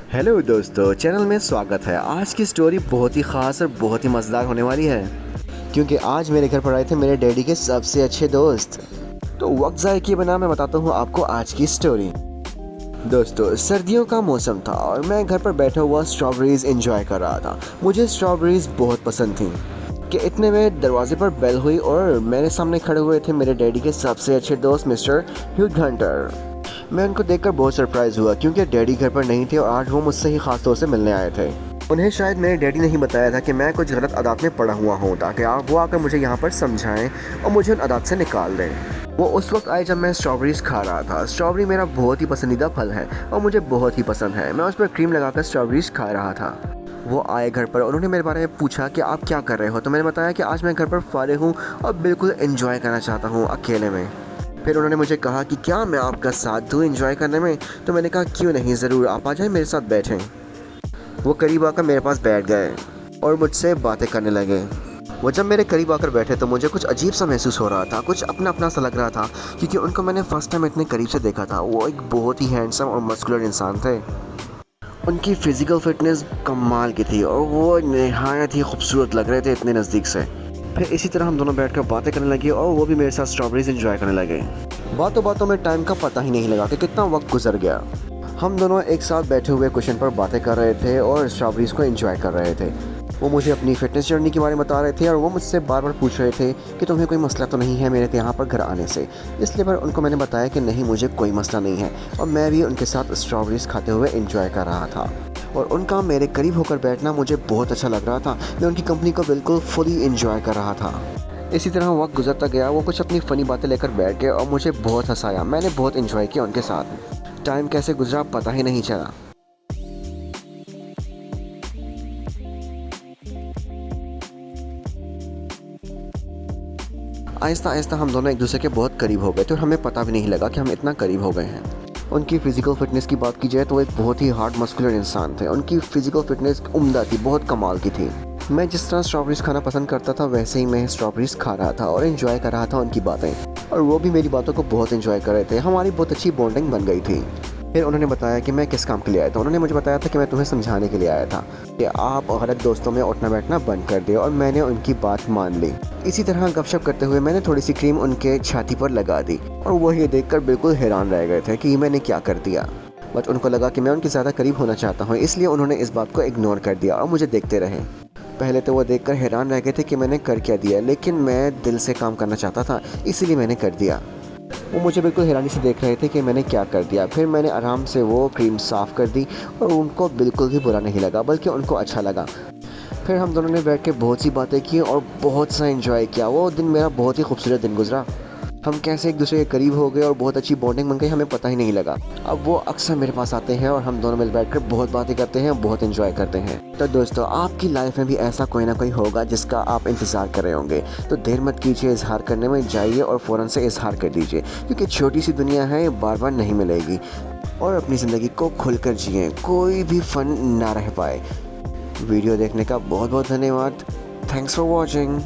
Hello दोस्तों, channel में स्वागत है। आज की स्टोरी बहुत ही ख़ास और बहुत ही मज़ेदार होने वाली है, क्योंकि आज मेरे घर पर आए थे मेरे डैडी के सबसे अच्छे दोस्त। तो वक्त ज़ाय किए बिना मैं बताता हूँ आपको आज की स्टोरी। दोस्तों, सर्दियों का मौसम था और मैं घर पर बैठा हुआ स्ट्रॉबेरीज़ एंजॉय कर रहा था। मुझे स्ट्रॉबेरीज़ बहुत पसंद थी कि इतने में दरवाजे पर बेल हुई और मेरे सामने खड़े हुए थे मेरे डैडी के सबसे अच्छे दोस्त मिस्टर ह्यू हंटर। मैं उनको देखकर बहुत सरप्राइज़ हुआ, क्योंकि डैडी घर पर नहीं थे और आज वो मुझसे ही ख़ास तौर से मिलने आए थे। उन्हें शायद मेरे डैडी ने ही बताया था कि मैं कुछ गलत आदत में पड़ा हुआ हूँ, ताकि वो आकर मुझे यहाँ पर समझाएं और मुझे उन आदत से निकाल दें। वो उस वक्त आए जब मैं स्ट्रॉबेरीज़ खा रहा था। स्ट्रॉबेरी मेरा बहुत ही पसंदीदा फल है और मुझे बहुत ही पसंद है। मैं उस पर क्रीम लगाकर स्ट्रॉबेरीज़ खा रहा था। वो आए घर पर, उन्होंने मेरे बारे में पूछा कि आप क्या कर रहे हो। तो मैंने बताया कि आज मैं घर पर फारिग हूँ और बिल्कुल एंजॉय करना चाहता हूँ अकेले में। फिर उन्होंने मुझे कहा कि क्या मैं आपका साथ दूँ एंजॉय करने में। तो मैंने कहा क्यों नहीं, ज़रूर, आप आ जाएं मेरे साथ बैठें। वो करीब आकर मेरे पास बैठ गए और मुझसे बातें करने लगे। वो जब मेरे करीब आकर बैठे तो मुझे कुछ अजीब सा महसूस हो रहा था, कुछ अपना अपना सा लग रहा था, क्योंकि उनको मैंने फ़र्स्ट टाइम इतने करीब से देखा था। वो एक बहुत ही हैंडसम और मस्कुलर इंसान थे। उनकी फ़िज़िकल फ़िटनेस कमाल की थी और वो नहायत ही खूबसूरत लग रहे थे इतने नज़दीक से। फिर इसी तरह हम दोनों बैठकर बातें करने लगे और वो भी मेरे साथ स्ट्रॉबेरीज़ एंजॉय करने लगे। बातों बातों में टाइम का पता ही नहीं लगा कि कितना वक्त गुजर गया। हम दोनों एक साथ बैठे हुए कुशन पर बातें कर रहे थे और स्ट्रॉबेरीज़ को एंजॉय कर रहे थे। वो मुझे अपनी फ़िटनेस जर्नी के बारे में बता रहे थे और वो मुझसे बार बार पूछ रहे थे कि तुम्हें कोई मसला तो नहीं है मेरे यहाँ पर घर आने से। इसलिए पर उनको मैंने बताया कि नहीं, मुझे कोई मसला नहीं है और मैं भी उनके साथ स्ट्रॉबेरीज़ खाते हुए एंजॉय कर रहा था। और उनका मेरे करीब होकर बैठना मुझे बहुत अच्छा लग रहा था। मैं उनकी कंपनी को बिल्कुल फुली एंजॉय कर रहा था। इसी तरह वक्त गुजरता गया। वो कुछ अपनी फ़नी बातें लेकर बैठ गए और मुझे बहुत हंसाया। मैंने बहुत एंजॉय किया उनके साथ। टाइम कैसे गुजरा पता ही नहीं चला। आहिस्ता आहिस्ता हम दोनों एक दूसरे के बहुत करीब हो गए थे और हमें पता भी नहीं लगा कि हम इतना करीब हो गए हैं। उनकी फ़िज़िकल फ़िटनेस की बात की जाए तो वो एक बहुत ही हार्ड मस्कुलर इंसान थे। उनकी फ़िज़िकल फ़िटनेस उम्दा थी, बहुत कमाल की थी। मैं जिस तरह स्ट्रॉबेरीज़ खाना पसंद करता था वैसे ही मैं स्ट्रॉबेरीज़ खा रहा था और एंजॉय कर रहा था उनकी बातें, और वो भी मेरी बातों को बहुत एंजॉय कर रहे थे। हमारी बहुत अच्छी बॉन्डिंग बन गई थी। फिर उन्होंने बताया कि मैं किस काम के लिए आया था। उन्होंने मुझे बताया था कि मैं तुम्हें समझाने के लिए आया था कि आप गलत दोस्तों में उठना बैठना बंद कर दे, और मैंने उनकी बात मान ली। इसी तरह गपशप करते हुए मैंने थोड़ी सी क्रीम उनके छाती पर लगा दी और वो ये देखकर बिल्कुल हैरान रह गए थे कि मैंने क्या कर दिया। बट उनको लगा कि मैं उनके ज़्यादा करीब होना चाहता हूँ, इसलिए उन्होंने इस बात को इग्नोर कर दिया और मुझे देखते रहे। पहले तो वो देखकर हैरान रह गए थे कि मैंने कर क्या दिया, लेकिन मैं दिल से काम करना चाहता था, इसीलिए मैंने कर दिया। वो मुझे बिल्कुल हैरानी से देख रहे थे कि मैंने क्या कर दिया। फिर मैंने आराम से वो क्रीम साफ़ कर दी और उनको बिल्कुल भी बुरा नहीं लगा, बल्कि उनको अच्छा लगा। फिर हम दोनों ने बैठ के बहुत सी बातें की और बहुत सा एंजॉय किया। वो दिन मेरा बहुत ही खूबसूरत दिन गुजरा। हम कैसे एक दूसरे के करीब हो गए और बहुत अच्छी बॉन्डिंग बन गई, हमें पता ही नहीं लगा। अब वो अक्सर मेरे पास आते हैं और हम दोनों मिल बैठकर बहुत बातें करते हैं, बहुत एंजॉय करते हैं। तो दोस्तों, आपकी लाइफ में भी ऐसा कोई ना कोई होगा जिसका आप इंतज़ार कर रहे होंगे। तो देर मत कीजिए, इजहार करने में जाइए और फ़ौरन से इजहार कर दीजिए, क्योंकि छोटी सी दुनिया है, ये बार बार नहीं मिलेगी। और अपनी ज़िंदगी को खुलकर जिएँ, कोई भी फ़न ना रह पाए। वीडियो देखने का बहुत बहुत धन्यवाद। Thanks for watching.